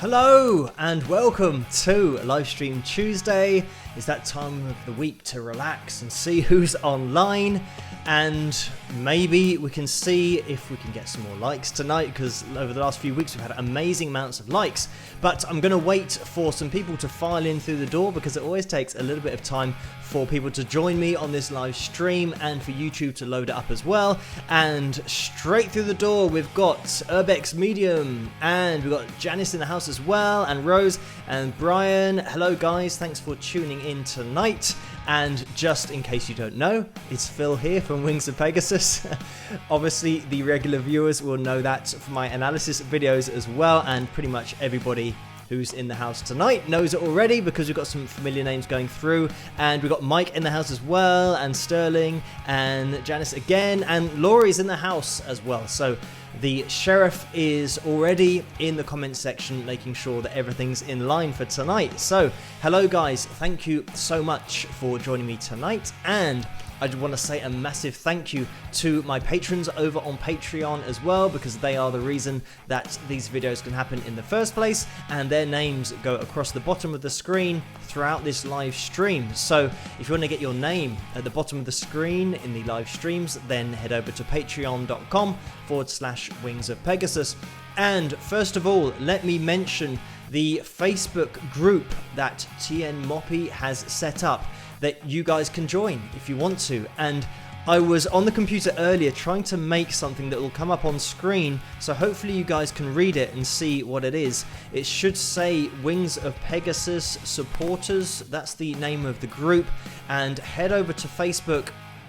Hello and welcome to Livestream Tuesday. It's that time of the week to relax and see who's online, and maybe we can see if we can get some more likes tonight, because over the last few weeks we've had amazing amounts of likes. But I'm going to wait for some people to file in through the door, because it always takes a little bit of time for people to join me on this live stream and for YouTube to load it up as well. And straight through the door we've got Urbex Medium, and we've got Janice in the house as well, and Rose and Brian. Hello guys, thanks for tuning in tonight. And just in case you don't know, it's Phil here from Wings of Pegasus. Obviously the regular viewers will know that from my analysis videos as well, and pretty much everybody who's in the house tonight knows it already, because we've got some familiar names going through, and we've got Mike in the house as well, and Sterling, and Janice again, and Laurie's in the house as well. So the sheriff is already in the comment section making sure that everything's in line for tonight. So hello guys, thank you so much for joining me tonight, and I just want to say a massive thank you to my patrons over on Patreon as well, because they are the reason that these videos can happen in the first place, and their names go across the bottom of the screen throughout this live stream. So if you want to get your name at the bottom of the screen in the live streams, then head over to patreon.com/Wings of Pegasus. And first of all, let me mention the Facebook group that TN Moppy has set up, that you guys can join if you want to. And I was on the computer earlier trying to make something that will come up on screen, so hopefully you guys can read it and see what it is. It should say Wings of Pegasus Supporters, that's the name of the group, and head over to Facebook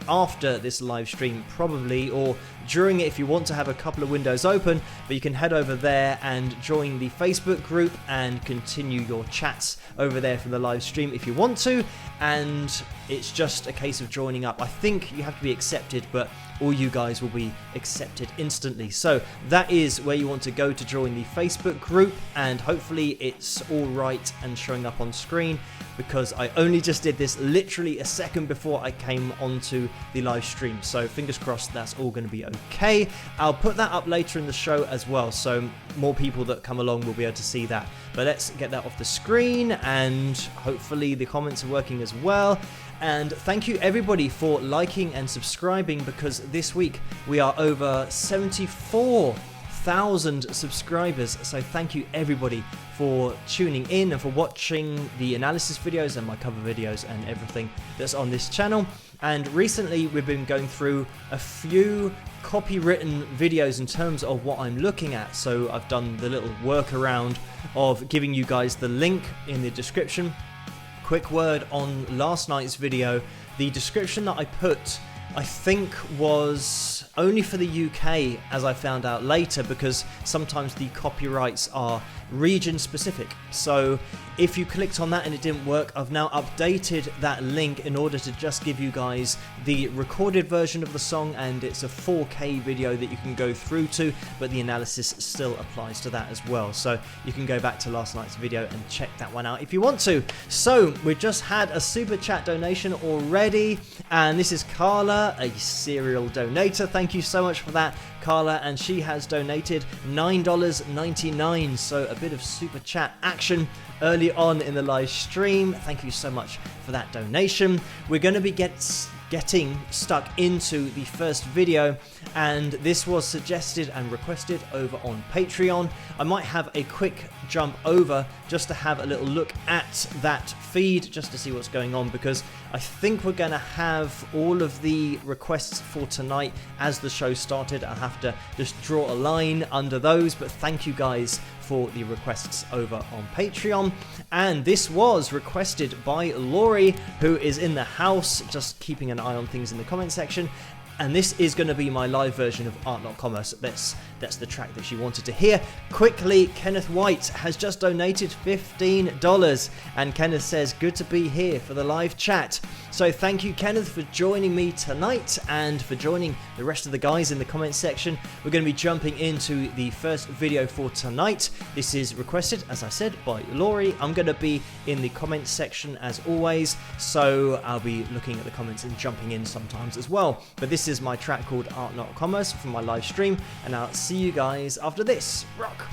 after this live stream probably, or during it if you want to have a couple of windows open, but you can head over there and join the Facebook group and continue your chats over there from the live stream if you want to. And it's just a case of joining up. I think you have to be accepted, but all you guys will be accepted instantly. So that is where you want to go to join the Facebook group, and hopefully it's all right and showing up on screen, because I only just did this literally a second before I came onto the live stream. So fingers crossed that's all going to be okay. I'll put that up later in the show as well, so more people that come along will be able to see that. But let's get that off the screen, and hopefully the comments are working as well. And thank you everybody for liking and subscribing, because this week we are over 74,000 subscribers. So thank you everybody for tuning in and for watching the analysis videos and my cover videos and everything that's on this channel. And recently we've been going through a few copywritten videos in terms of what I'm looking at. So I've done the little workaround of giving you guys the link in the description. Quick word on last night's video. The description that I put, I think, was only for the UK, as I found out later, because sometimes the copyrights are region specific. So if you clicked on that and it didn't work, I've now updated that link in order to just give you guys the recorded version of the song, and it's a 4K video that you can go through to, but the analysis still applies to that as well. So you can go back to last night's video and check that one out if you want to. So we've just had a super chat donation already, and this is Carla, a serial donator. Thank you so much for that, Carla, and she has donated $9.99, so a bit of super chat action early on in the live stream. Thank you so much for that donation. We're going to be getting stuck into the first video, and this was suggested and requested over on Patreon. I might have a quick jump over just to have a little look at that feed, just to see what's going on, because I think we're going to have all of the requests for tonight as the show started. I'll have to just draw a line under those, but thank you guys for the requests over on Patreon. And this was requested by Laurie, who is in the house, just keeping an eye on things in the comment section. And this is going to be my live version of Art Not Commerce. That's the track that she wanted to hear. Quickly, Kenneth White has just donated $15, and Kenneth says, good to be here for the live chat. So thank you, Kenneth, for joining me tonight and for joining the rest of the guys in the comment section. We're going to be jumping into the first video for tonight. This is requested, as I said, by Laurie. I'm going to be in the comment section as always, so I'll be looking at the comments and jumping in sometimes as well. But this is my track called Art Not Commerce from my live stream, and I'll see you guys after this. Rock!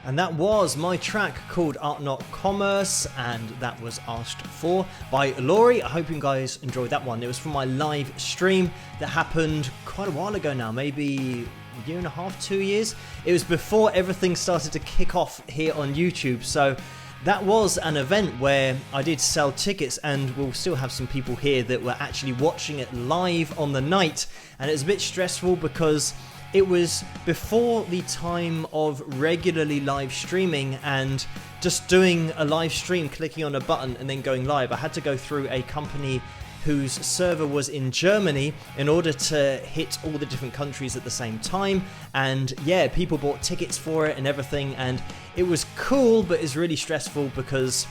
And that was my track called Art Not Commerce, and that was asked for by Laurie. I hope you guys enjoyed that one. It was from my live stream that happened quite a while ago now, maybe a year and a half, 2 years. It was before everything started to kick off here on YouTube. So that was an event where I did sell tickets, and we'll still have some people here that were actually watching it live on the night. And it was a bit stressful because it was before the time of regularly live streaming and just doing a live stream, clicking on a button and then going live. I had to go through a company whose server was in Germany in order to hit all the different countries at the same time. And yeah, people bought tickets for it and everything, and it was cool, but it's really stressful because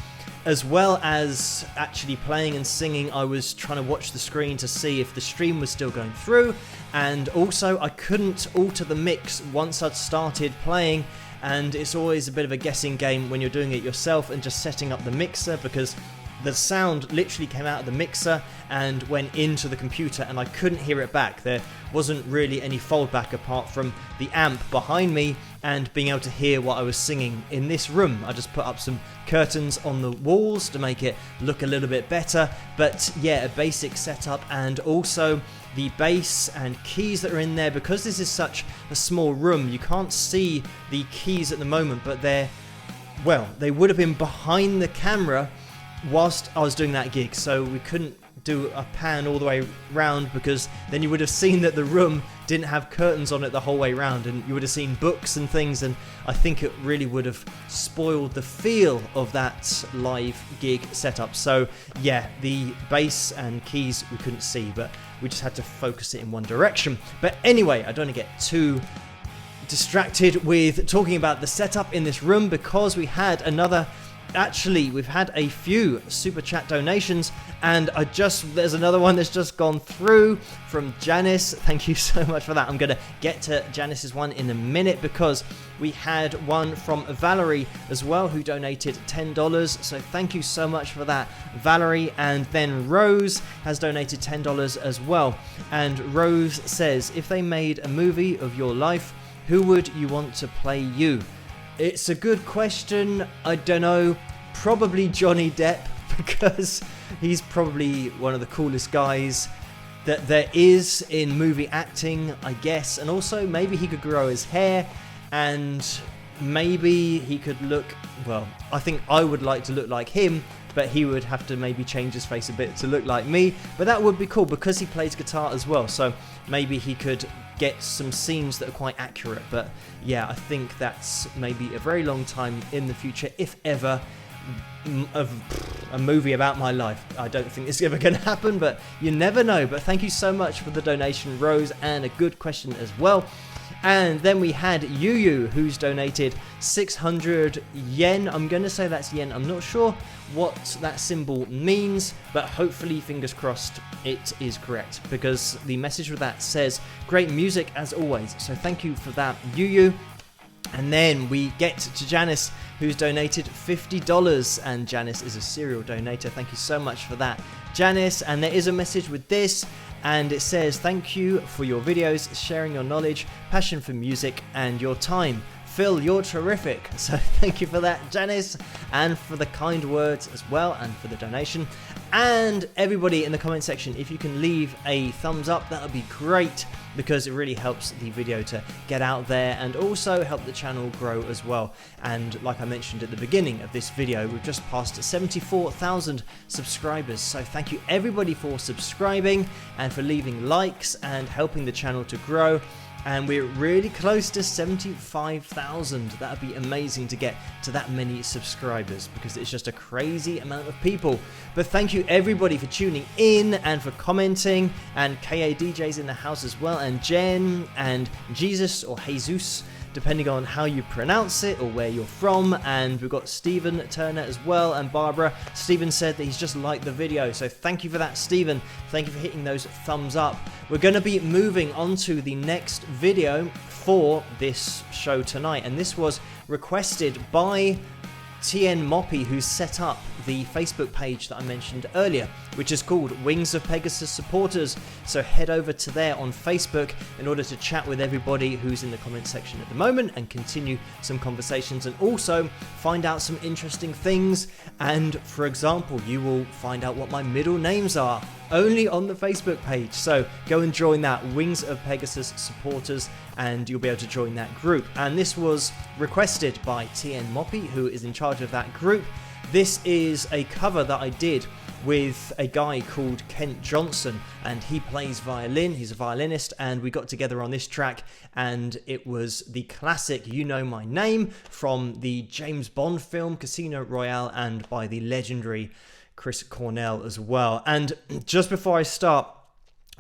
as well as actually playing and singing, I was trying to watch the screen to see if the stream was still going through, and also I couldn't alter the mix once I'd started playing, and it's always a bit of a guessing game when you're doing it yourself and just setting up the mixer, because the sound literally came out of the mixer and went into the computer and I couldn't hear it back. There wasn't really any foldback apart from the amp behind me and being able to hear what I was singing in this room. I just put up some curtains on the walls to make it look a little bit better. But yeah, a basic setup, and also the bass and keys that are in there. Because this is such a small room, you can't see the keys at the moment, but they would have been behind the camera whilst I was doing that gig, so we couldn't do a pan all the way round, because then you would have seen that the room didn't have curtains on it the whole way round, and you would have seen books and things, and I think it really would have spoiled the feel of that live gig setup. So yeah, the bass and keys we couldn't see, but we just had to focus it in one direction. But anyway, I don't want to get too distracted with talking about the setup in this room, because we had we've had a few super chat donations, and there's another one that's just gone through from Janice. Thank you so much for that. I'm going to get to Janice's one in a minute, because we had one from Valerie as well, who donated $10. So thank you so much for that, Valerie. And then Rose has donated $10 as well. And Rose says, if they made a movie of your life, who would you want to play you? It's a good question. I don't know. Probably Johnny Depp, because he's probably one of the coolest guys that there is in movie acting, I guess. And also maybe he could grow his hair, and maybe he could look, well, I think I would like to look like him, but he would have to maybe change his face a bit to look like me. But that would be cool, because he plays guitar as well, so maybe he could get some scenes that are quite accurate. But yeah, I think that's maybe a very long time in the future, if ever, of a movie about my life. I don't think it's ever going to happen, but you never know. But thank you so much for the donation, Rose, and a good question as well. And then we had Yu, who's donated 600 yen. I'm going to say that's yen. I'm not sure what that symbol means, but hopefully, fingers crossed, it is correct, because the message with that says, great music as always. So thank you for that, Yu. And then we get to Janice, who's donated $50, and Janice is a serial donator. Thank you so much for that, Janice. And there is a message with this, and it says, thank you for your videos, sharing your knowledge, passion for music, and your time. Phil, you're terrific. So thank you for that, Janice, and for the kind words as well, and for the donation. And everybody in the comment section, if you can leave a thumbs up, that would be great, because it really helps the video to get out there and also help the channel grow as well. And like I mentioned at the beginning of this video, we've just passed 74,000 subscribers. So thank you everybody for subscribing and for leaving likes and helping the channel to grow. And we're really close to 75,000. That would be amazing to get to that many subscribers, because it's just a crazy amount of people. But thank you everybody for tuning in and for commenting, and KADJ's in the house as well, and Jen and Jesus, or Jesus, depending on how you pronounce it or where you're from. And we've got Stephen Turner as well, and Barbara. Stephen said that he's just liked the video, so thank you for that, Stephen. Thank you for hitting those thumbs up. We're going to be moving on to the next video for this show tonight, and this was requested by TN Moppy, who set up the Facebook page that I mentioned earlier, which is called Wings of Pegasus Supporters. So head over to there on Facebook in order to chat with everybody who's in the comment section at the moment and continue some conversations, and also find out some interesting things. And for example, you will find out what my middle names are only on the Facebook page. So go and join that, Wings of Pegasus Supporters, and you'll be able to join that group. And this was requested by TN Moppy, who is in charge of that group. This is a cover that I did with a guy called Kent Johnson, and he plays violin. He's a violinist, and we got together on this track, and it was the classic You Know My Name from the James Bond film Casino Royale, and by the legendary Chris Cornell as well. And just before I start,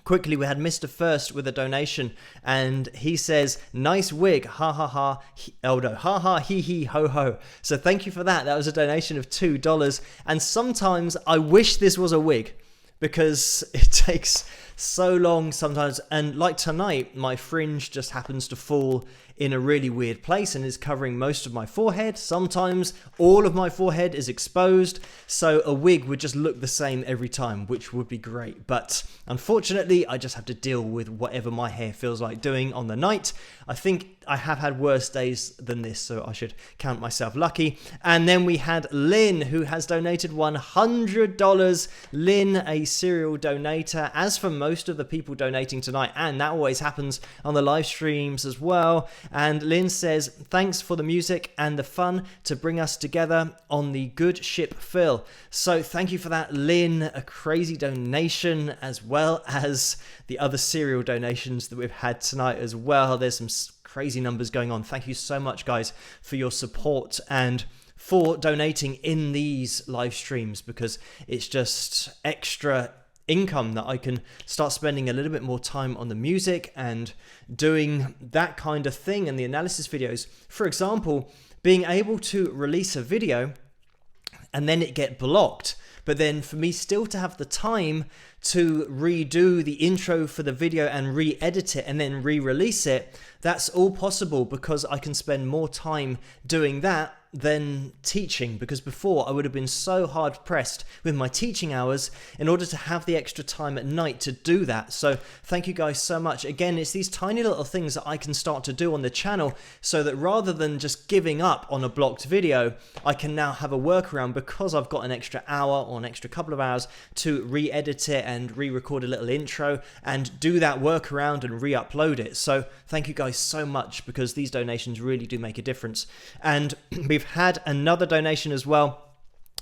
quickly, we had Mr. First with a donation, and he says, nice wig, ha ha ha, oh no, ha ha, hee hee, ho ho. So thank you for that. That was a donation of $2. And sometimes I wish this was a wig, because it takes so long sometimes. And like tonight, my fringe just happens to fall in a really weird place and is covering most of my forehead. Sometimes all of my forehead is exposed, so a wig would just look the same every time, which would be great. But unfortunately, I just have to deal with whatever my hair feels like doing on the night. I think I have had worse days than this, so I should count myself lucky. And then we had Lynn, who has donated $100. Lynn, a serial donator, as for most of the people donating tonight, and that always happens on the live streams as well. And Lynn says, thanks for the music and the fun to bring us together on the good ship Phil. So thank you for that, Lynn. A crazy donation, as well as the other serial donations that we've had tonight as well. There's some crazy numbers going on. Thank you so much, guys, for your support and for donating in these live streams, because it's just extra income that I can start spending a little bit more time on the music and doing that kind of thing and the analysis videos. For example, being able to release a video and then it get blocked, but then for me still to have the time to redo the intro for the video and re-edit it and then re-release it, that's all possible because I can spend more time doing that than teaching, because before I would have been so hard pressed with my teaching hours in order to have the extra time at night to do that. So thank you guys so much. Again, it's these tiny little things that I can start to do on the channel, so that rather than just giving up on a blocked video, I can now have a workaround, because I've got an extra hour or an extra couple of hours to re-edit it and re-record a little intro and do that workaround and re-upload it. So thank you guys so much, because these donations really do make a difference. And we've had another donation as well.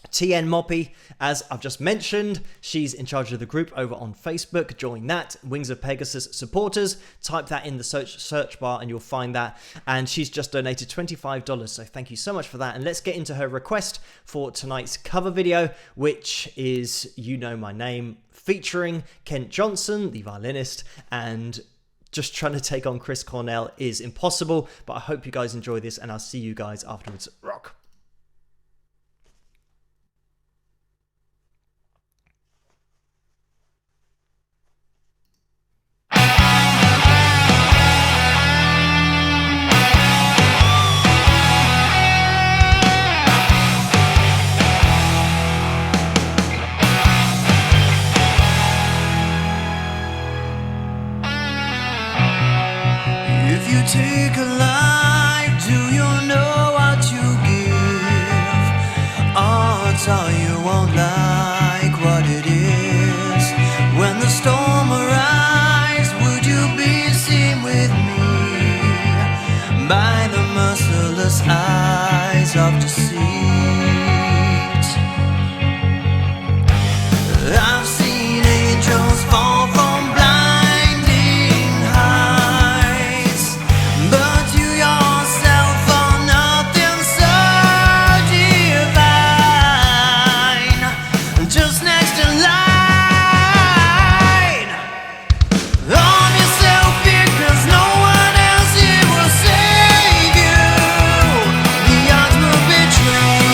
TN Moppy, as I've just mentioned, she's in charge of the group over on Facebook. Join that, Wings of Pegasus Supporters. Type that in the search bar and you'll find that. And she's just donated $25, so thank you so much for that. And let's get into her request for tonight's cover video, which is You Know My Name, featuring Kent Johnson, the violinist, and just trying to take on Chris Cornell is impossible. But I hope you guys enjoy this, and I'll see you guys afterwards. Rock. If you take a life, do you know what you give? Odds are you won't like what it is. When the storm arrives, would you be seen with me by the merciless eyes of deceit? I've seen angels fall from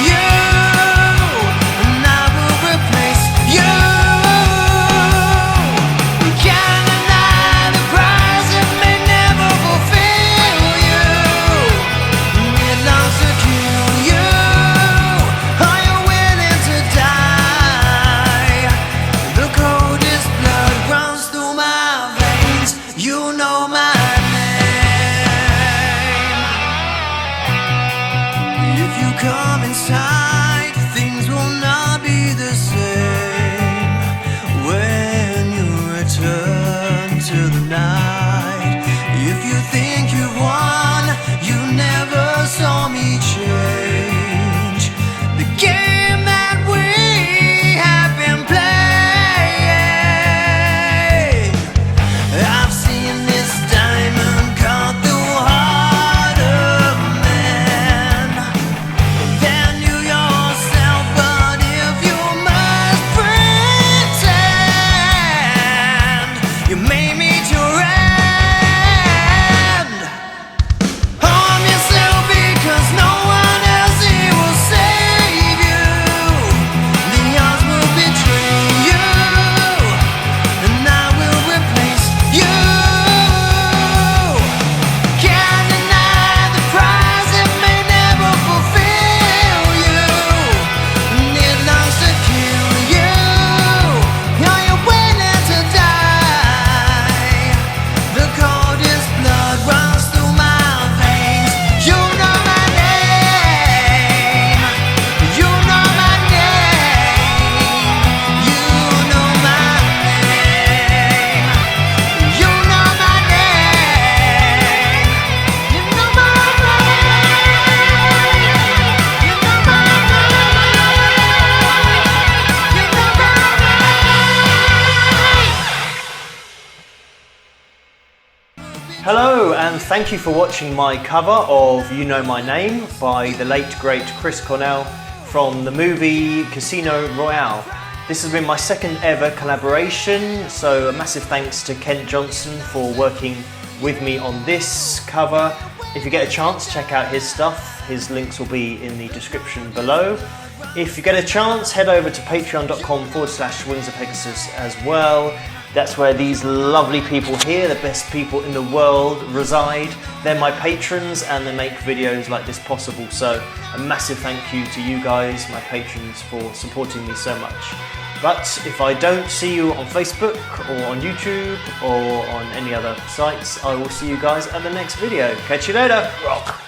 you. come inside, things will not be the same when you return to the night. If you think you won, you never saw me change the game that we have been playing. I've seen this diamond cut through heart of man. Then you yourself, but if you must pretend, you may meet your end. Harm yourself because no one else here will save you. The odds will betray you, and I will replace you. Can't deny the prize, it may never fulfill you, and it longs to kill you. Are you willing to die? The coldest blood runs through my veins. You know my name. You know my name. You know my name. You know my name. You know my name. You know my name. You know my name. Hello, and thank you for watching my cover of You Know My Name by the late great Chris Cornell from the movie Casino Royale. This has been my second ever collaboration, so a massive thanks to Kent Johnson for working with me on this cover. If you get a chance, check out his stuff. His links will be in the description below. If you get a chance, head over to patreon.com/Wings of Pegasus as well. That's where these lovely people here, the best people in the world, reside. They're my patrons and they make videos like this possible. So a massive thank you to you guys, my patrons, for supporting me so much. But if I don't see you on Facebook or on YouTube or on any other sites, I will see you guys at the next video. Catch you later. Rock.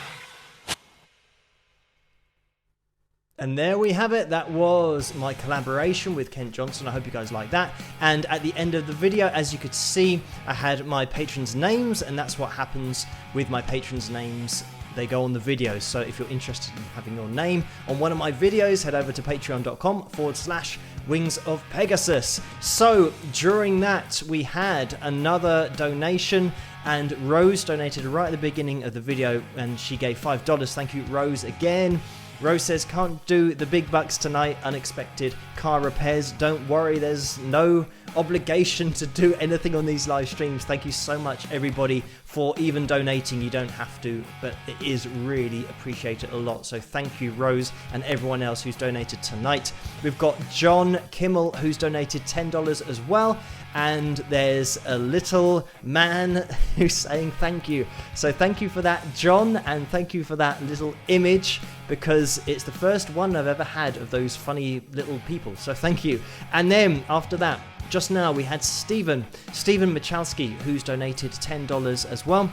And there we have it. That was my collaboration with Kent Johnson. I hope you guys like that. And at the end of the video, as you could see, I had my patrons' names, and that's what happens with my patrons' names. They go on the videos. So if you're interested in having your name on one of my videos, head over to patreon.com/Wings of Pegasus. So during that, we had another donation, and Rose donated right at the beginning of the video, and she gave $5. Thank you, Rose, again. Rose says, can't do the big bucks tonight, unexpected car repairs. Don't worry, there's no obligation to do anything on these live streams. Thank you so much, everybody, for even donating. You don't have to, but it is really appreciated a lot. So thank you, Rose, and everyone else who's donated tonight. We've got John Kimmel, who's donated $10 as well. And there's a little man who's saying thank you. So thank you for that, John, and thank you for that little image, because it's the first one I've ever had of those funny little people. So thank you. And then after that, just now we had Stephen Michalski, who's donated $10 as well.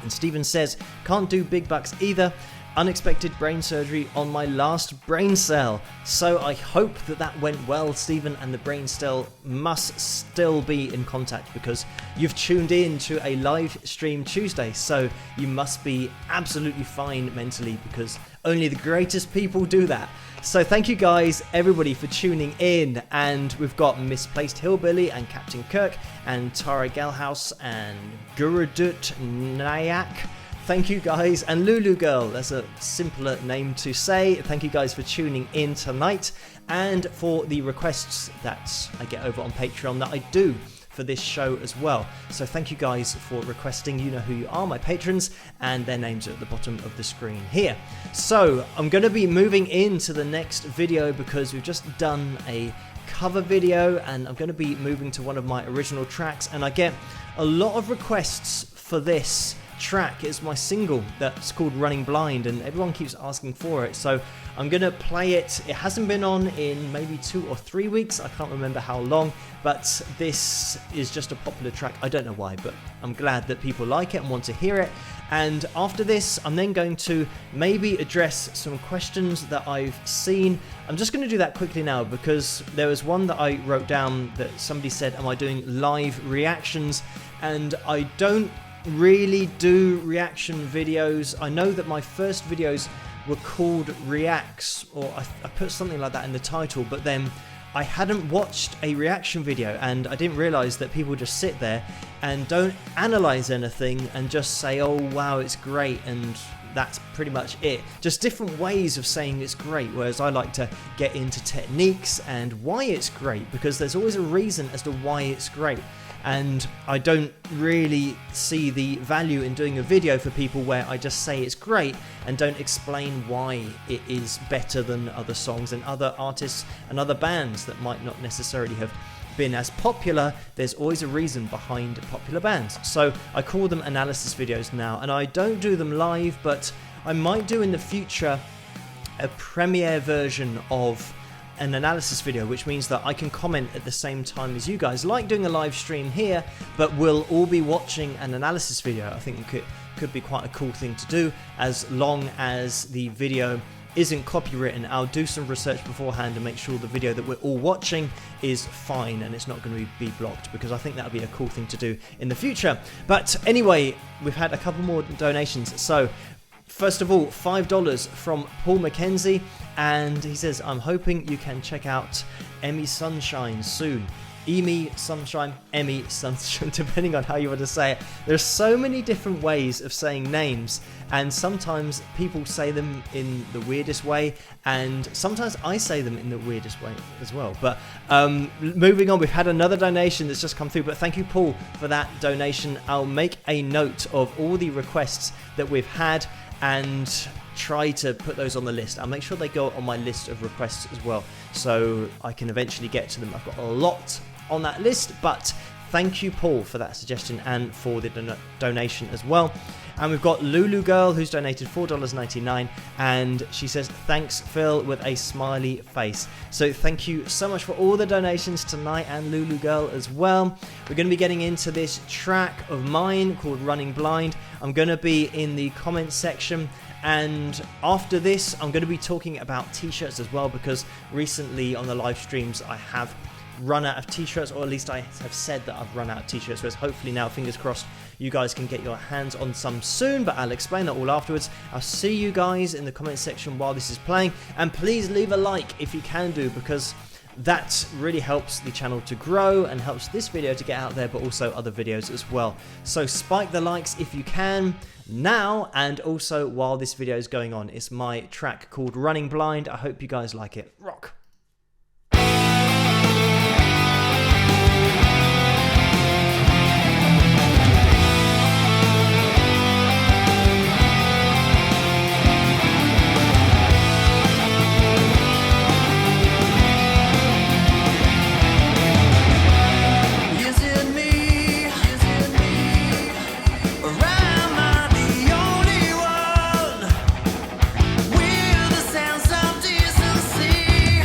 And Stephen says, can't do big bucks either. Unexpected brain surgery on my last brain cell. So I hope that that went well, Stephen, and the brain cell must still be in contact, because you've tuned in to a live stream Tuesday, so you must be absolutely fine mentally, because only the greatest people do that. So thank you guys, everybody, for tuning in. And we've got Misplaced Hillbilly and Captain Kirk and Tara Gelhaus and Gurudut Nayak. Thank you guys, and Lulu Girl, that's a simpler name to say. Thank you guys for tuning in tonight, and for the requests that I get over on Patreon that I do for this show as well. So thank you guys for requesting. You know who you are, my patrons, and their names are at the bottom of the screen here. So I'm going to be moving into the next video, because we've just done a cover video, and I'm going to be moving to one of my original tracks, and I get a lot of requests for this track is my single that's called Running Blind, and everyone keeps asking for it, so I'm gonna play it. It hasn't been on in maybe 2 or 3 weeks, I can't remember how long, but this is just a popular track. I don't know why, but I'm glad that people like it and want to hear it. And after this, I'm then going to maybe address some questions that I've seen. I'm just going to do that quickly now because there was one that I wrote down that somebody said, am I doing live reactions? And I don't really do reaction videos. I know that my first videos were called Reacts, or I put something like that in the title, but then I hadn't watched a reaction video and I didn't realize that people just sit there and don't analyze anything and just say, oh wow, it's great, and that's pretty much it. Just different ways of saying it's great, whereas I like to get into techniques and why it's great, because there's always a reason as to why it's great. And I don't really see the value in doing a video for people where I just say it's great and don't explain why it is better than other songs and other artists and other bands that might not necessarily have been as popular. There's always a reason behind popular bands. So I call them analysis videos now, and I don't do them live, but I might do in the future a premiere version of an analysis video, which means that I can comment at the same time as you guys, like doing a live stream here, but we'll all be watching an analysis video. I think it could be quite a cool thing to do, as long as the video isn't copywritten. I'll do some research beforehand and make sure the video that we're all watching is fine and it's not going to be blocked, because I think that would be a cool thing to do in the future. But anyway, we've had a couple more donations. So first of all, $5 from Paul McKenzie, and he says, I'm hoping you can check out Emmy Sunshine soon. Emmy Sunshine, Emmy Sunshine, depending on how you want to say it. There's so many different ways of saying names, and sometimes people say them in the weirdest way, and sometimes I say them in the weirdest way as well. But moving on, we've had another donation that's just come through, but thank you, Paul, for that donation. I'll make a note of all the requests that we've had and try to put those on the list. I'll make sure they go on my list of requests as well, so I can eventually get to them. I've got a lot on that list, but thank you, Paul, for that suggestion and for the donation as well. And we've got Lulu Girl, who's donated $4.99, and she says, thanks, Phil, with a smiley face. So thank you so much for all the donations tonight, and Lulu Girl as well. We're going to be getting into this track of mine called Running Blind. I'm going to be in the comments section, and after this I'm going to be talking about t-shirts as well, because recently on the live streams I have run out of t-shirts, or at least I have said that I've run out of t-shirts, whereas hopefully now, fingers crossed, you guys can get your hands on some soon, but I'll explain that all afterwards. I'll see you guys in the comment section while this is playing, and please leave a like if you can do, because that really helps the channel to grow and helps this video to get out there, but also other videos as well. So spike the likes if you can now, and also while this video is going on. It's my track called Running Blind. I hope you guys like it. Rock! Sense of decency.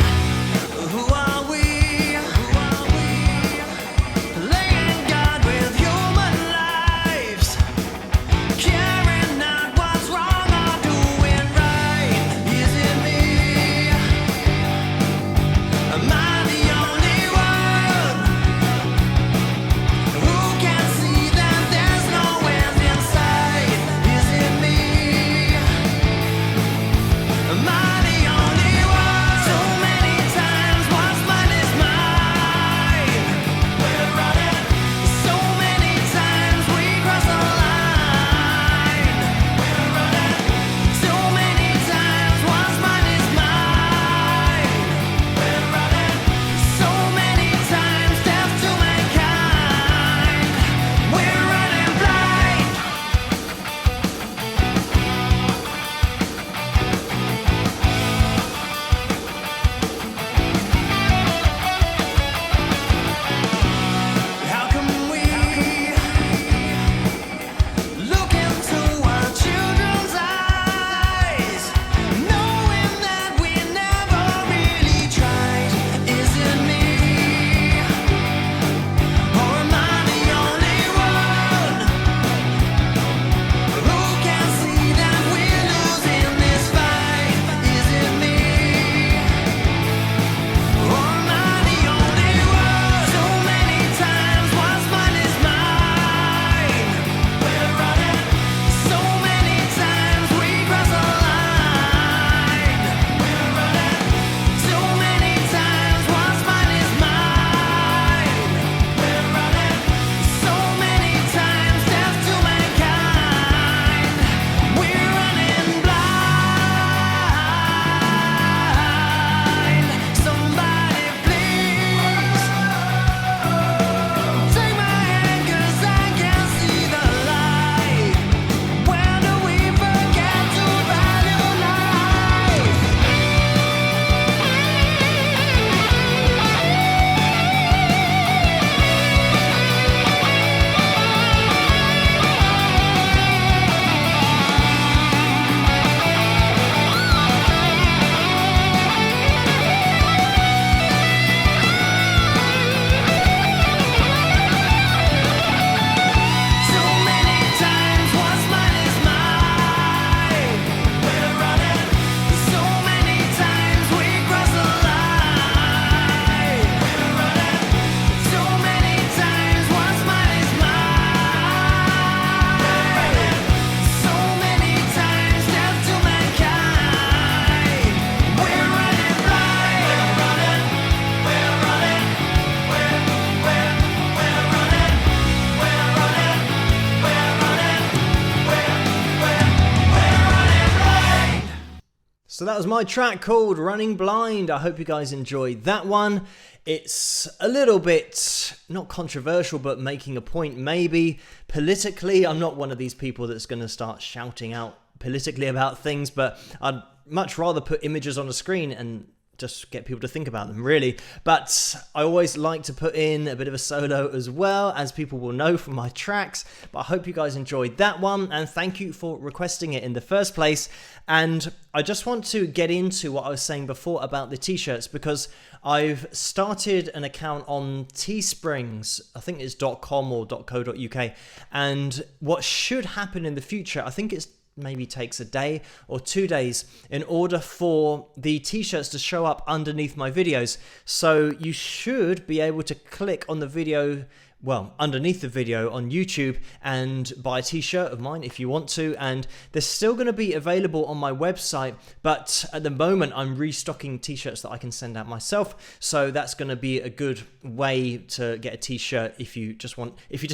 So that was my track called Running Blind. I hope you guys enjoyed that one. It's a little bit, not controversial, but making a point maybe. Politically, I'm not one of these people that's going to start shouting out politically about things, but I'd much rather put images on a screen and just get people to think about them, really. But I always like to put in a bit of a solo as well, as people will know from my tracks. But I hope you guys enjoyed that one, and thank you for requesting it in the first place. And I just want to get into what I was saying before about the t-shirts, because I've started an account on Teesprings, I think it's .com or .co.uk, and what should happen in the future, I think it's maybe takes a day or 2 days in order for the t-shirts to show up underneath my videos. So you should be able to click on the video, well, underneath the video on YouTube, and buy a t-shirt of mine if you want to. And they're still going to be available on my website, but at the moment I'm restocking t-shirts that I can send out myself. So that's going to be a good way to get a t-shirt if you just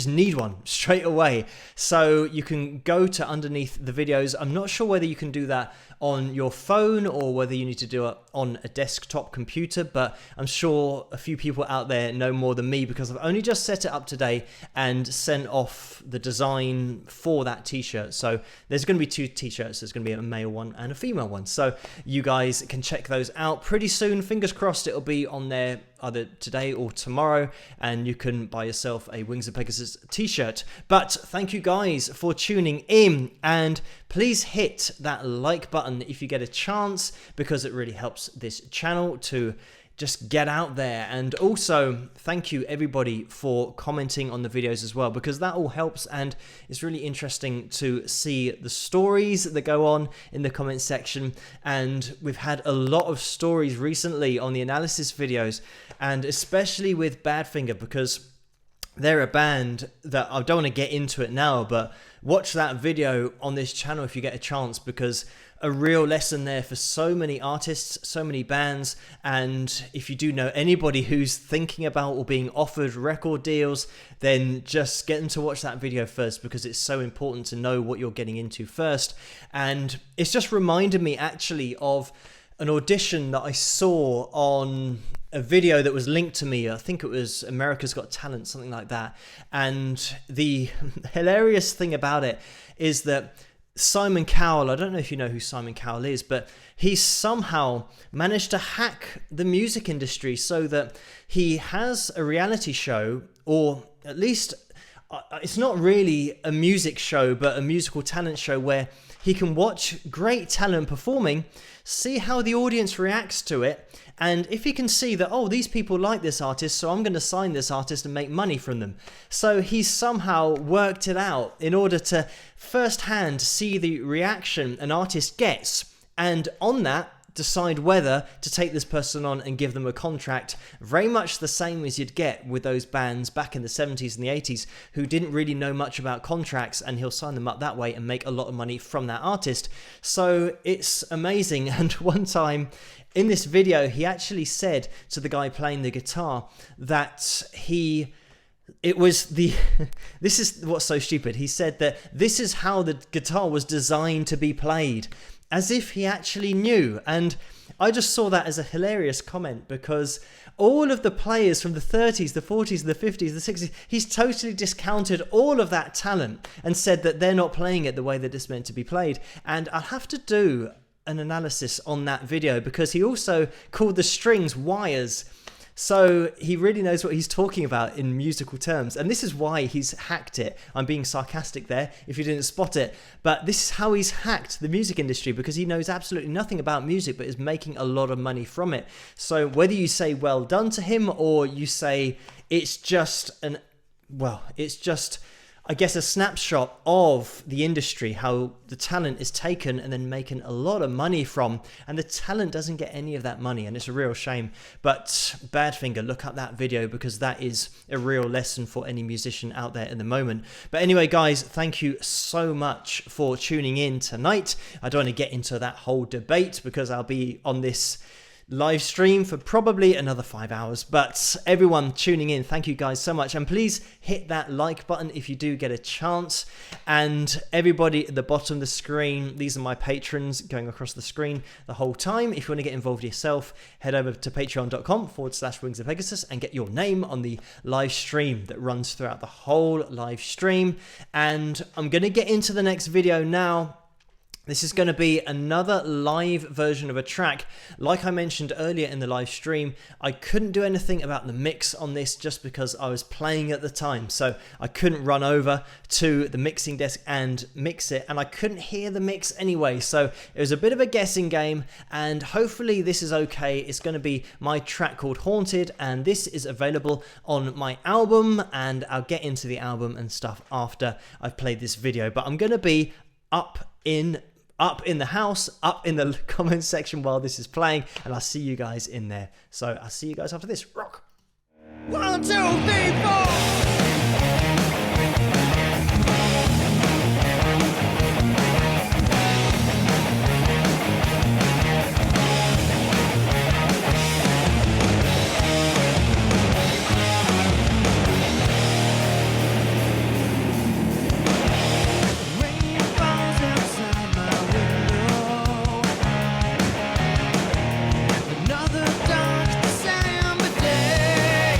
need one straight away. So you can go to underneath the videos. I'm not sure whether you can do that on your phone or whether you need to do it on a desktop computer, but I'm sure a few people out there know more than me, because I've only just set it up today and sent off the design for that t-shirt. So there's going to be 2 t-shirts. There's going to be a male one and a female one, so you guys can check those out pretty soon. Fingers crossed it'll be on there either today or tomorrow, and you can buy yourself a Wings of Pegasus t-shirt. But thank you guys for tuning in, and please hit that like button if you get a chance, because it really helps this channel to just get out there. And also thank you everybody for commenting on the videos as well, because that all helps, and it's really interesting to see the stories that go on in the comment section. And we've had a lot of stories recently on the analysis videos, and especially with Badfinger, because they're a band that I don't want to get into it now, but watch that video on this channel if you get a chance, because a real lesson there for so many artists, so many bands. And if you do know anybody who's thinking about or being offered record deals, then just get them to watch that video first, because it's so important to know what you're getting into first. And it's just reminded me actually of an audition that I saw on a video that was linked to me. I think it was America's Got Talent, something like that. And the hilarious thing about it is that Simon Cowell, I don't know if you know who Simon Cowell is, but he somehow managed to hack the music industry so that he has a reality show, or at least it's not really a music show, but a musical talent show, where he can watch great talent performing, see how the audience reacts to it, and if he can see that, oh, these people like this artist, so I'm going to sign this artist and make money from them. So he's somehow worked it out in order to firsthand see the reaction an artist gets, and on that decide whether to take this person on and give them a contract, very much the same as you'd get with those bands back in the 70s and the 80s who didn't really know much about contracts, and he'll sign them up that way and make a lot of money from that artist. So it's amazing. And one time in this video, he actually said to the guy playing the guitar that this is what's so stupid. He said that this is how the guitar was designed to be played, as if he actually knew. And I just saw that as a hilarious comment, because all of the players from the 30s, the 40s, the 50s, the 60s, he's totally discounted all of that talent and said that they're not playing it the way that it's meant to be played. And I'll have to do an analysis on that video, because he also called the strings wires. So he really knows what he's talking about in musical terms. And this is why he's hacked it. I'm being sarcastic there if you didn't spot it. But this is how he's hacked the music industry, because he knows absolutely nothing about music but is making a lot of money from it. So whether you say well done to him, or you say it's just I guess a snapshot of the industry, how the talent is taken and then making a lot of money from, and the talent doesn't get any of that money, and it's a real shame. But Badfinger, look up that video, because that is a real lesson for any musician out there in the moment. But anyway, guys, thank you so much for tuning in tonight. I don't want to get into that whole debate, because I'll be on this live stream for probably another 5 hours. But everyone tuning in, thank you guys so much, and please hit that like button if you do get a chance. And everybody at the bottom of the screen, these are my patrons going across the screen the whole time. If you want to get involved yourself, head over to patreon.com/Wings of Pegasus and get your name on the live stream that runs throughout the whole live stream. And I'm going to get into the next video now. This is going to be another live version of a track. Like I mentioned earlier in the live stream, I couldn't do anything about the mix on this just because I was playing at the time. So I couldn't run over to the mixing desk and mix it, and I couldn't hear the mix anyway. So it was a bit of a guessing game, and hopefully this is okay. It's going to be my track called Haunted, and this is available on my album, and I'll get into the album and stuff after I've played this video. But I'm going to be up in the house, up in the comment section while this is playing, and I'll see you guys in there. So I'll see you guys after this. Rock! 1, 2, 3, 4. Another dark December day.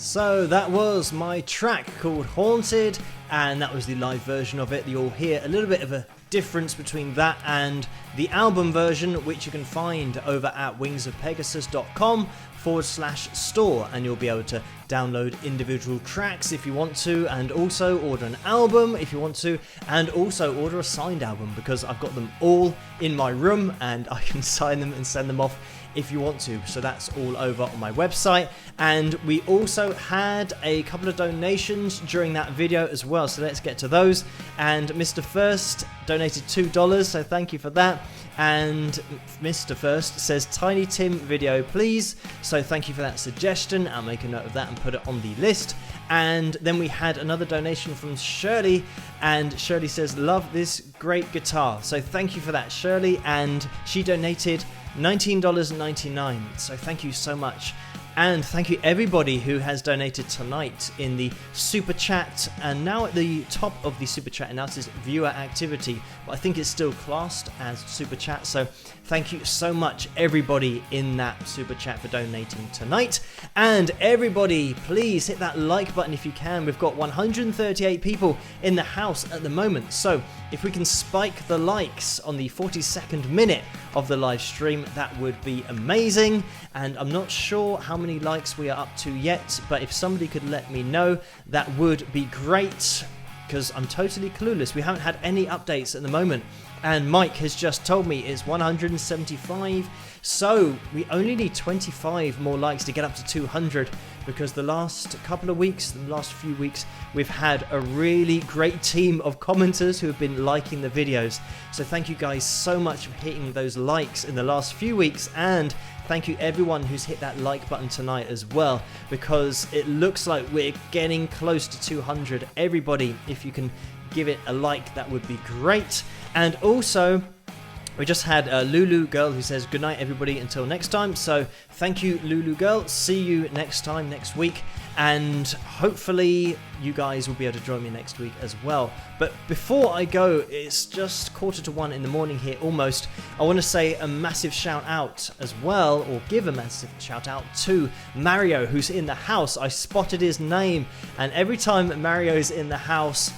So that was my track called Haunted, and that was the live version of it. You'll hear a little bit of a difference between that and the album version, which you can find over at wingsofpegasus.com/store, and you'll be able to download individual tracks if you want to, and also order an album if you want to, and also order a signed album, because I've got them all in my room and I can sign them and send them off if you want to. So that's all over on my website. And we also had a couple of donations during that video as well, so let's get to those. And Mr. First donated $2, so thank you for that. And Mr. First says Tiny Tim video please, so thank you for that suggestion. I'll make a note of that and put it on the list. And then we had another donation from Shirley, and Shirley says love this great guitar, so thank you for that, Shirley. And she donated $19.99, so thank you so much. And thank you everybody who has donated tonight in the super chat. And now at the top of the super chat now it says viewer activity, but I think it's still classed as super chat, so thank you so much everybody in that super chat for donating tonight. And everybody, please hit that like button if you can. We've got 138 people in the house at the moment, so if we can spike the likes on the 42nd minute of the live stream, that would be amazing. And I'm not sure how many likes we are up to yet, but if somebody could let me know, that would be great, because I'm totally clueless. We haven't had any updates at the moment, and Mike has just told me it's 175, so we only need 25 more likes to get up to 200, because the last couple of weeks, the last few weeks, we've had a really great team of commenters who have been liking the videos. So thank you guys so much for hitting those likes in the last few weeks, and thank you everyone who's hit that like button tonight as well, because it looks like we're getting close to 200. Everybody, if you can give it a like, that would be great. And also, we just had Lulu Girl who says good night everybody until next time. So thank you Lulu Girl, see you next time next week, and hopefully you guys will be able to join me next week as well. But before I go, it's just 1:45 in the morning here almost. I want to say a massive shout out as well, or give a massive shout out to Mario who's in the house. I spotted his name, and every time Mario's in the house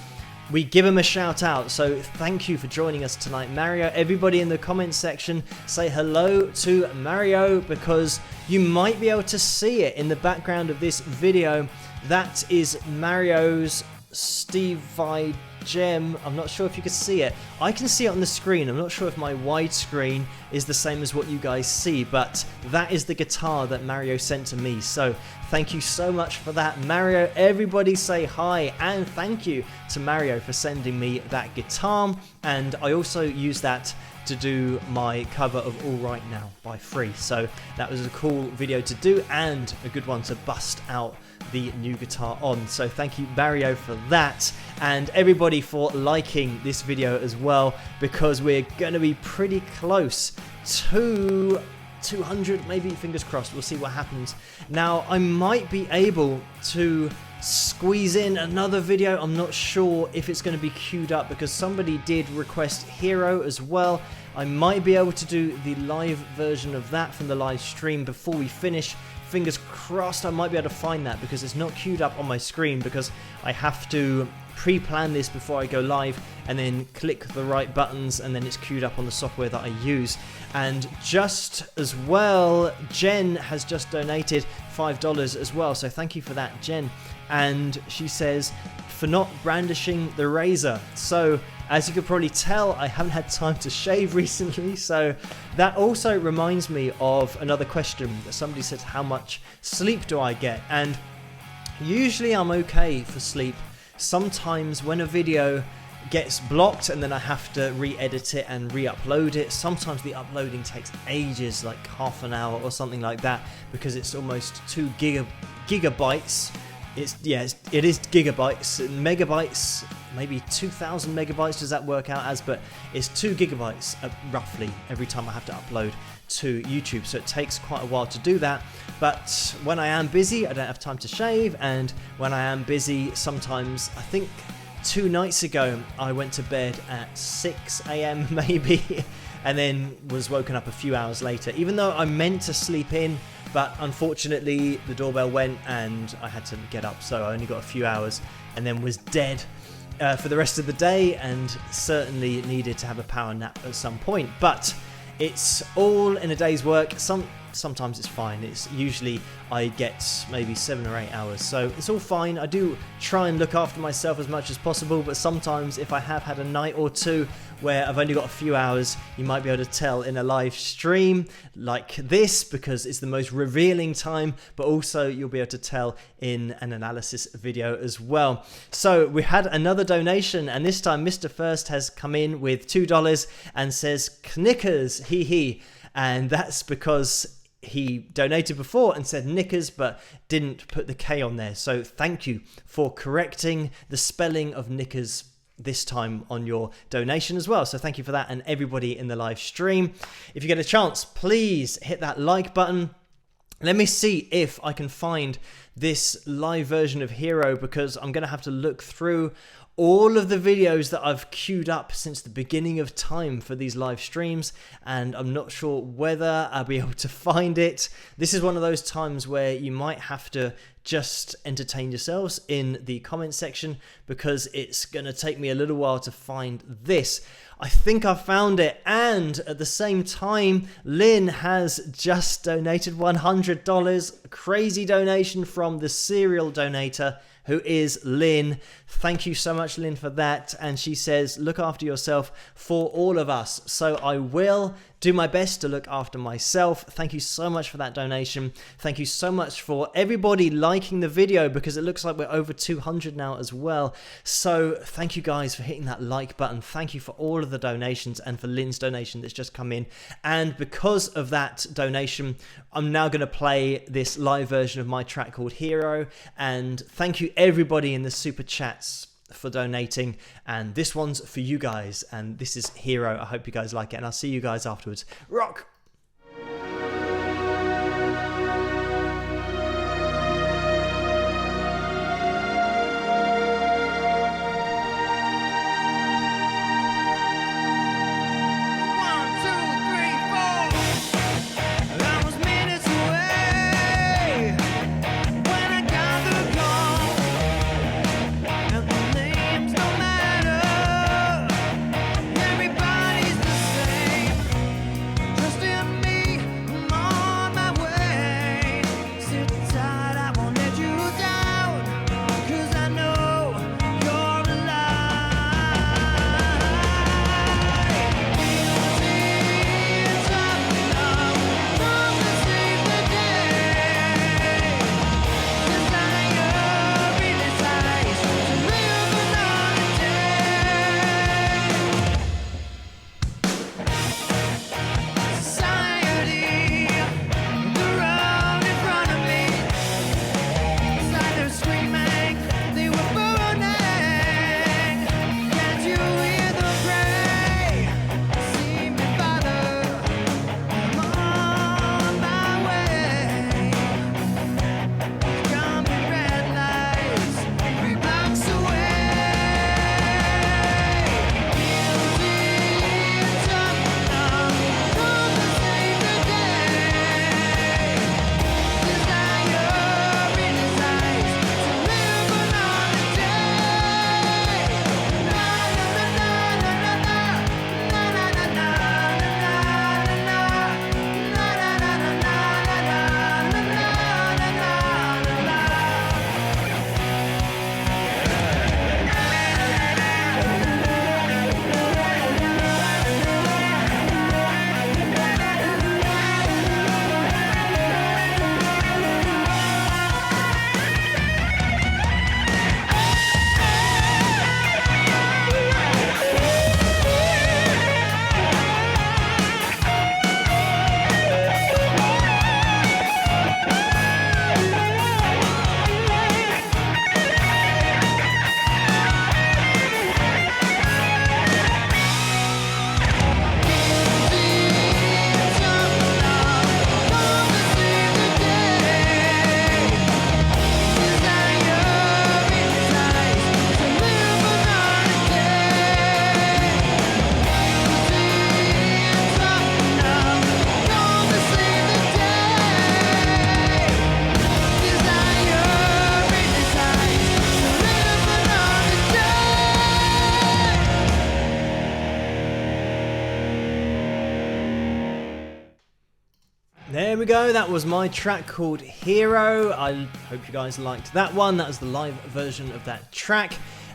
we give him a shout out, so thank you for joining us tonight, Mario. Everybody in the comments section, say hello to Mario, because you might be able to see it in the background of this video. That is Mario's Steve Vai gem. I'm not sure if you can see it. I can see it on the screen. I'm not sure if my widescreen is the same as what you guys see, but that is the guitar that Mario sent to me. So thank you so much for that, Mario. Everybody say hi, and thank you to Mario for sending me that guitar. And I also use that to do my cover of All Right Now by Free. So that was a cool video to do, and a good one to bust out the new guitar on. So thank you Mario for that, and everybody for liking this video as well, because we're going to be pretty close to 200, maybe, fingers crossed. We'll see what happens. Now I might be able to squeeze in another video. I'm not sure if it's going to be queued up, because somebody did request Hero as well. I might be able to do the live version of that from the live stream before we finish. Fingers crossed I might be able to find that, because it's not queued up on my screen, because I have to pre-plan this before I go live and then click the right buttons, and then it's queued up on the software that I use. And just as well, Jen has just donated $5 as well, so thank you for that, Jen. And she says, for not brandishing the razor. So as you could probably tell, I haven't had time to shave recently, so that also reminds me of another question that somebody said, how much sleep do I get? And usually I'm okay for sleep. Sometimes when a video gets blocked and then I have to re-edit it and re-upload it, sometimes the uploading takes ages, like half an hour or something like that, because it's almost 2 gigabytes. It is gigabytes, megabytes, maybe 2,000 megabytes does that work out as, but it's 2 gigabytes roughly every time I have to upload to YouTube, so it takes quite a while to do that. But when I am busy, I don't have time to shave, and when I am busy, sometimes, I think 2 nights ago I went to bed at 6 AM maybe, and then was woken up a few hours later, even though I meant to sleep in, but unfortunately the doorbell went and I had to get up, so I only got a few hours and then was dead for the rest of the day, and certainly needed to have a power nap at some point. But it's all in a day's work. Sometimes it's fine. It's usually I get maybe 7 or 8 hours, so it's all fine. I do try and look after myself as much as possible, but sometimes if I have had a night or two where I've only got a few hours, you might be able to tell in a live stream like this, because it's the most revealing time, but also you'll be able to tell in an analysis video as well. So we had another donation, and this time Mr. First has come in with $2 and says knickers, hee hee, and that's because he donated before and said knickers but didn't put the K on there. So thank you for correcting the spelling of knickers this time on your donation as well. So thank you for that, and everybody in the live stream. If you get a chance, please hit that like button. Let me see if I can find this live version of Hero, because I'm going to have to look through all of the videos that I've queued up since the beginning of time for these live streams, and I'm not sure whether I'll be able to find it. This is one of those times where you might have to just entertain yourselves in the comment section, because it's going to take me a little while to find this. I think I found it, and at the same time, Lynn has just donated $100. A crazy donation from the serial donator, who is Lynn. Thank you so much, Lynn, for that. And she says, look after yourself for all of us. So I will do my best to look after myself. Thank you so much for that donation. Thank you so much for everybody liking the video, because it looks like we're over 200 now as well. So thank you guys for hitting that like button. Thank you for all of the donations, and for Lynn's donation that's just come in. And because of that donation, I'm now going to play this live version of my track called Hero. And thank you everybody in the super chats for donating, and this one's for you guys, and this is Hero. I hope you guys like it, and I'll see you guys afterwards. Rock! Just we go, that was my track called Hero. I hope you guys liked that one. That was the live version of that track.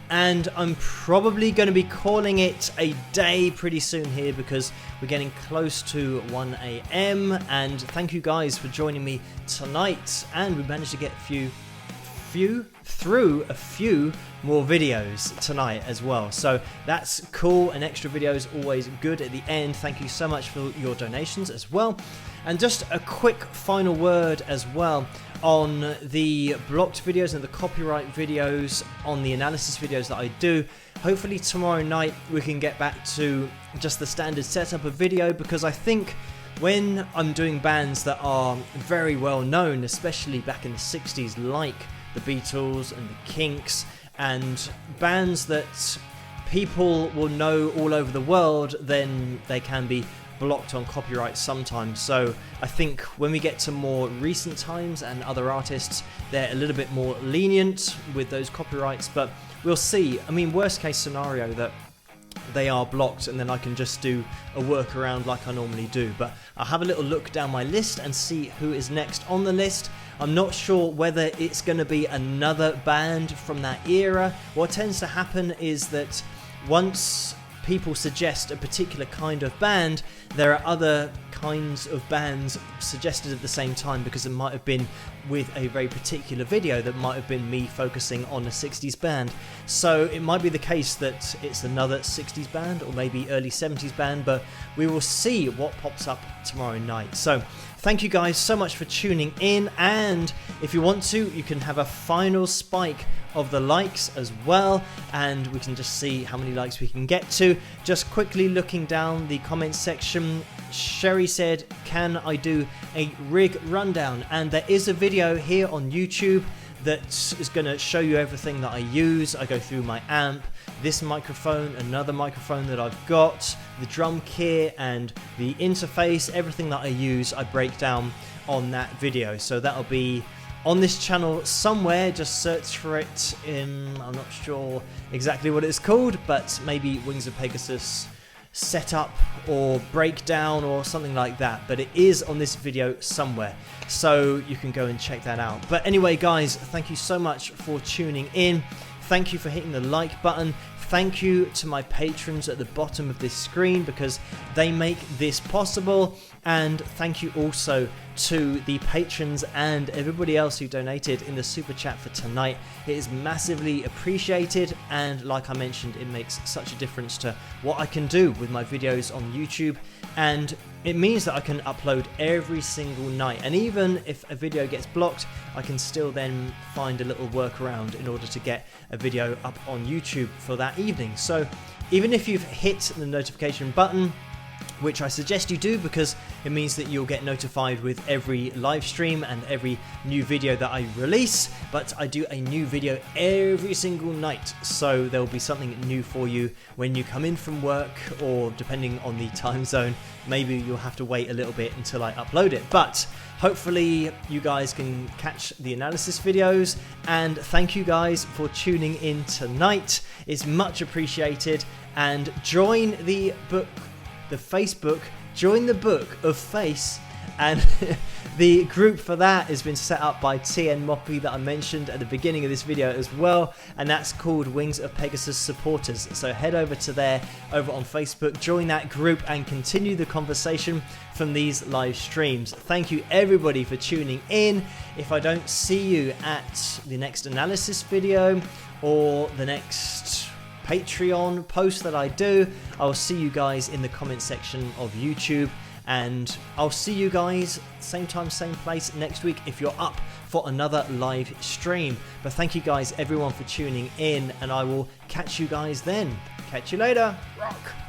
And I'm probably going to be calling it a day pretty soon here because we're getting close to 1 AM. And thank you guys for joining me tonight. And we managed to get through a few more videos tonight as well, so that's cool. An extra video is always good at the end. Thank you so much for your donations as well. And just a quick final word as well on the blocked videos and the copyright videos, on the analysis videos that I do. Hopefully tomorrow night we can get back to just the standard setup of video, because I think when I'm doing bands that are very well known, especially back in the 60s, like the Beatles and the Kinks, and bands that people will know all over the world, then they can be blocked on copyright sometimes. So I think when we get to more recent times and other artists, they're a little bit more lenient with those copyrights, but we'll see. I mean, worst case scenario that they are blocked and then I can just do a workaround like I normally do. But I'll have a little look down my list and see who is next on the list. I'm not sure whether it's going to be another band from that era. What tends to happen is that once people suggest a particular kind of band, there are other kinds of bands suggested at the same time, because it might have been with a very particular video that might have been me focusing on a 60s band. So it might be the case that it's another 60s band or maybe early 70s band, but we will see what pops up tomorrow night. So thank you guys so much for tuning in, and if you want to, you can have a final spike of the likes as well, and we can just see how many likes we can get to. Just quickly looking down the comments section, Sherry said, can I do a rig rundown? And there is a video here on YouTube that is going to show you everything that I use. I go through my amp, this microphone, another microphone that I've got, the drum kit and the interface, everything that I use I break down on that video. So that'll be on this channel somewhere. Just search for it in, I'm not sure exactly what it's called, but maybe Wings of Pegasus setup or breakdown or something like that, but it is on this video somewhere, so you can go and check that out. But anyway guys, thank you so much for tuning in. Thank you for hitting the like button. Thank you to my patrons at the bottom of this screen, because they make this possible. And thank you also to the patrons and everybody else who donated in the super chat for tonight. It is massively appreciated, and like I mentioned, it makes such a difference to what I can do with my videos on YouTube, and it means that I can upload every single night. And even if a video gets blocked, I can still then find a little workaround in order to get a video up on YouTube for that evening. So even if you've hit the notification button, which I suggest you do, because it means that you'll get notified with every live stream and every new video that I release. But I do a new video every single night, so there will be something new for you when you come in from work, or depending on the time zone, maybe you'll have to wait a little bit until I upload it. But hopefully you guys can catch the analysis videos, and thank you guys for tuning in tonight. It's much appreciated, and join the Facebook, join the book of Face, and the group for that has been set up by TN Moppy that I mentioned at the beginning of this video as well, and that's called Wings of Pegasus Supporters. So head over to there over on Facebook, join that group and continue the conversation from these live streams. Thank you everybody for tuning in. If I don't see you at the next analysis video or the next Patreon post that I do, I'll see you guys in the comment section of YouTube, and I'll see you guys same time, same place next week if you're up for another live stream. But thank you guys everyone for tuning in, and I will catch you guys then. Catch you later. Rock.